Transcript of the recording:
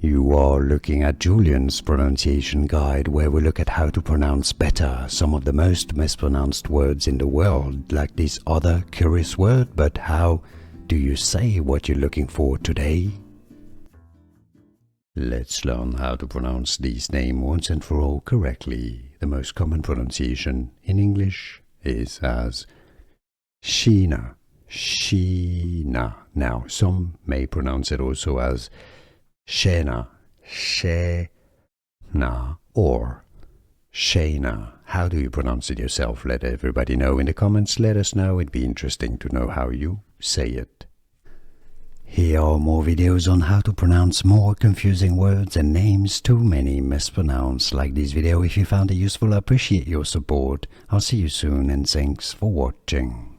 You are looking at Julian's pronunciation guide, where we look at how to pronounce better some of the most mispronounced words in the world, like this other curious word. But how do you say what you're looking for today? Let's learn how to pronounce this name once and for all correctly. The most common pronunciation in English is as Shena, Shena. Now, some may pronounce it also as Shena, Shena, or Shena. How do you pronounce it yourself? Let everybody know in the comments. Let us know. It'd be interesting to know how you say it. Here are more videos on how to pronounce more confusing words and names too many mispronounced. Like this video if you found it useful. I appreciate your support. I'll see you soon and thanks for watching.